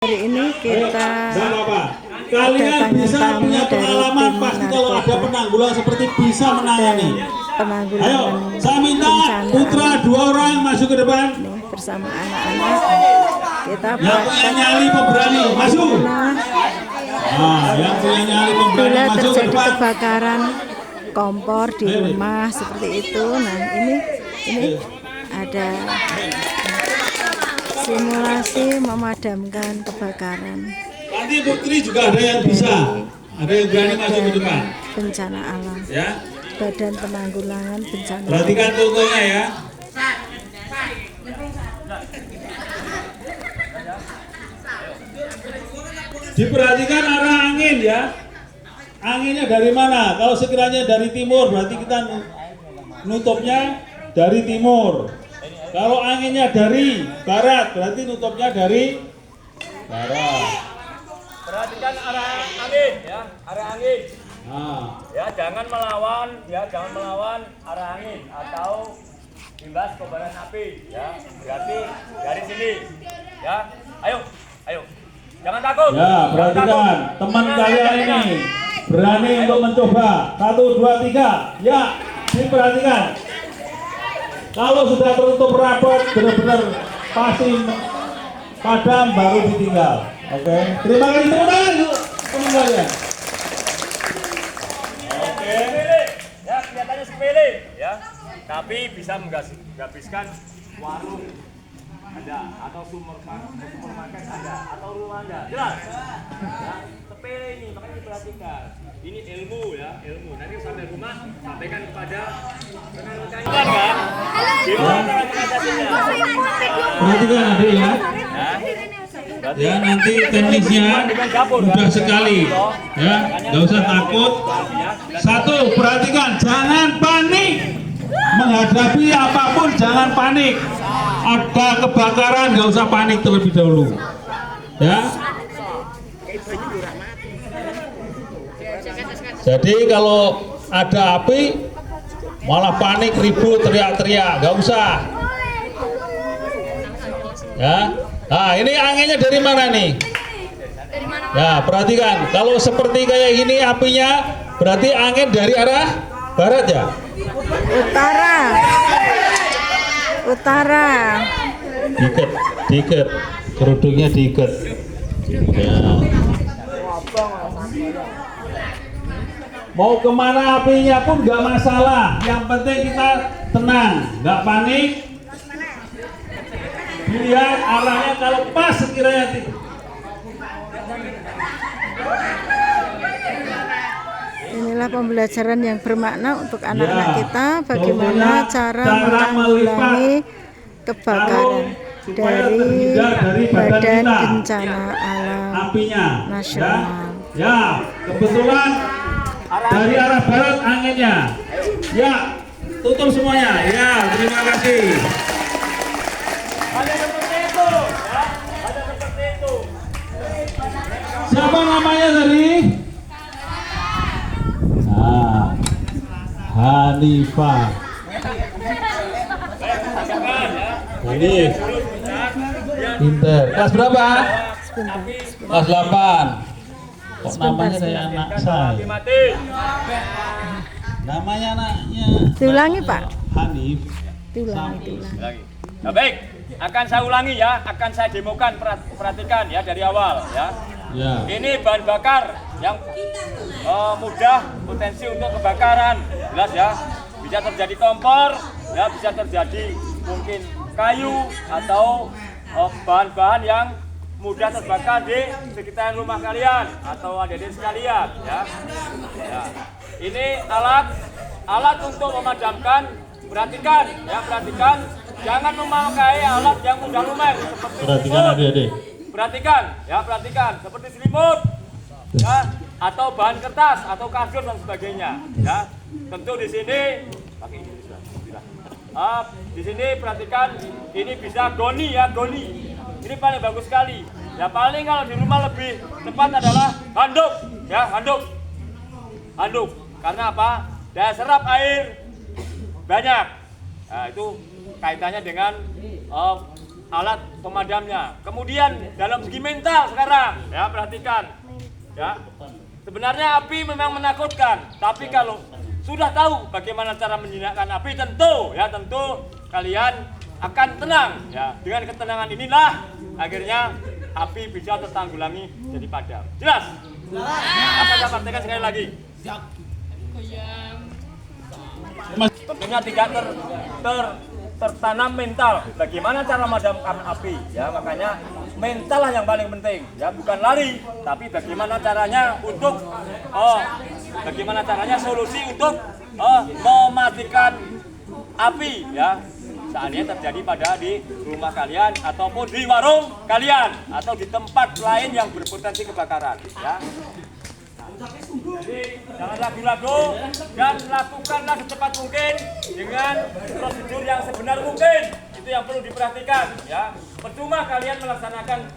Hari ini kita kalian bisa punya pengalaman pasti kalau ada penanggulangan seperti bisa menangani. Ayo, saya minta putra 2 orang masuk ke depan. Bersama anak-anak kita yang punya nyali pemberani masuk. Yang punya nyali pemberani bila masuk ke terjadi depan. kebakaran kompor di rumah seperti itu. Nah ini ada simulasi memadamkan kebakaran. Nanti Putri juga ada yang bisa, ada yang berani masuk ke depan. Bencana alam. Ya. Badan Penanggulangan Bencana. Perhatikan contohnya ya. Diperhatikan arah angin ya. Anginnya dari mana? Kalau sekiranya dari timur berarti kita nutupnya dari timur. Kalau anginnya dari barat berarti nutupnya dari barat. Perhatikan arah angin ya, arah angin. Ya, jangan melawan arah angin atau imbas kobaran api ya. Berarti dari sini. Ya. Ayo. Jangan takut. Ya, perhatikan teman kalian ini berani untuk mencoba. 1, 2, 3. Ya, diperhatikan. Kalau sudah tertutup rapat, benar-benar pasti padam baru ditinggal. Oke, terima kasih teman kalian. Oke. Ya, kelihatannya sepele ya. Tapi bisa menghabiskan warung Anda atau supermarket Anda atau rumah Anda. Jelas? Ya, sepele ini makanya diperhatikan. Ini ilmu ya, ilmu. Nanti sampai rumah sampaikan kepada rekan-rekan kan. Gimana cara mengatasinya? Perhatikan adik ya. Ya, nanti teknisnya mudah sekali. Ya, nggak usah takut. 1, perhatikan, jangan panik. Menghadapi apapun jangan panik. Ada kebakaran nggak usah panik terlebih dahulu. Ya. Jadi kalau ada api malah panik, ribut, teriak-teriak, nggak usah. Ya. Nah, ini anginnya dari mana nih? Ya, perhatikan. Kalau seperti kayak gini apinya, berarti angin dari arah barat ya? Utara. Diikat, kerudungnya diikat. Ya. Mau kemana apinya pun nggak masalah. Yang penting kita tenang, nggak panik. Dilihat arahnya kalau pas sekiranya. Inilah pembelajaran yang bermakna untuk anak-anak kita bagaimana cara menanggulangi kebakaran dari Badan Bencana Alam Nasional. Ya, kebetulan dari arah barat anginnya. Ya, tutup semuanya. Ya, terima kasih. Ada seperti itu, ya. Ada seperti itu. Siapa namanya tadi? Hanifah. Ini pinter. Kelas berapa? Kelas 8. Kok namanya kayak anak saya? Namanya anaknya. Diulangi Pak. Hanif. Diulangi. Nah, baik, akan saya ulangi ya, akan saya demokan, perhatikan ya dari awal ya. Ya. Ini bahan bakar yang mudah potensi untuk kebakaran, jelas ya. Bisa terjadi kompor, ya bisa terjadi mungkin kayu atau bahan-bahan yang mudah terbakar di sekitar rumah kalian atau adik-adik sekalian ya. Ya. Ini alat untuk memadamkan. Perhatikan ya, jangan memakai alat yang mudah lumer seperti Perhatikan adik-adik. Perhatikan seperti selimut ya, atau bahan kertas atau kasur dan sebagainya ya. Tentu di sini pakai ini di sini perhatikan ini bisa goni. Ini paling bagus sekali. Ya paling kalau di rumah lebih tepat adalah handuk ya, handuk. Karena apa? Daya serap air banyak. Nah, itu kaitannya dengan alat pemadamnya. Kemudian dalam segi mental sekarang, ya perhatikan, ya sebenarnya api memang menakutkan, tapi kalau sudah tahu bagaimana cara menjinakkan api, tentu kalian akan tenang. Ya, dengan ketenangan inilah akhirnya api bisa tertanggulangi jadi padam. Jelas? Apa saya praktekkan sekali lagi? Tentunya tidak tertanam mental. Bagaimana cara memadamkan api? Ya, makanya mental lah yang paling penting. Ya, bukan lari, tapi bagaimana caranya untuk bagaimana caranya solusi untuk mematikan api. Ya, seandainya terjadi pada di rumah kalian ataupun di warung kalian atau di tempat lain yang berpotensi kebakaran. Ya. Jadi jangan ragu-ragu dan lakukanlah secepat mungkin dengan prosedur yang sebenar mungkin. Itu yang perlu diperhatikan. Ya, percuma kalian melaksanakan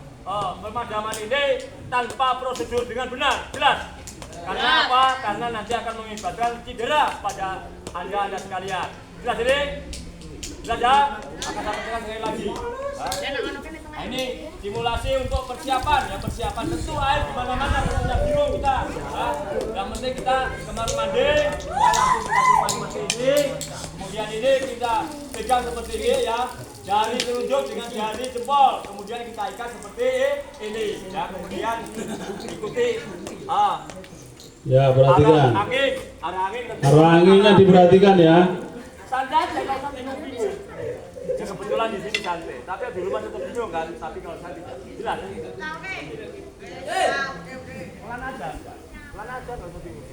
pemadaman ini tanpa prosedur dengan benar. Jelas? Karena apa? Karena nanti akan mengakibatkan cedera pada anda sekalian. Jelas ini? Jelas ya? Akan saya katakan sekali lagi. Nah, ini simulasi untuk persiapan. Ya, persiapan tentu air di mana-mana punya biru kita. Ya, yang penting kita kamar mandi, ya, langsung kita tumpah seperti ini. Kemudian ini kita pegang seperti ini, ya. Jari telunjuk dengan jari jempol. Kemudian kita ikat seperti ini. Ya, kemudian ikuti Ya, perhatikan. arah angin. Arah anginnya diperhatikan ya. Santai aja kalau sampai bingung. Ya kebetulan di sini santai, tapi di rumah tetap bingung kan. Tapi kalau saya tidak, jelas. Pelan aja, kalau bingung.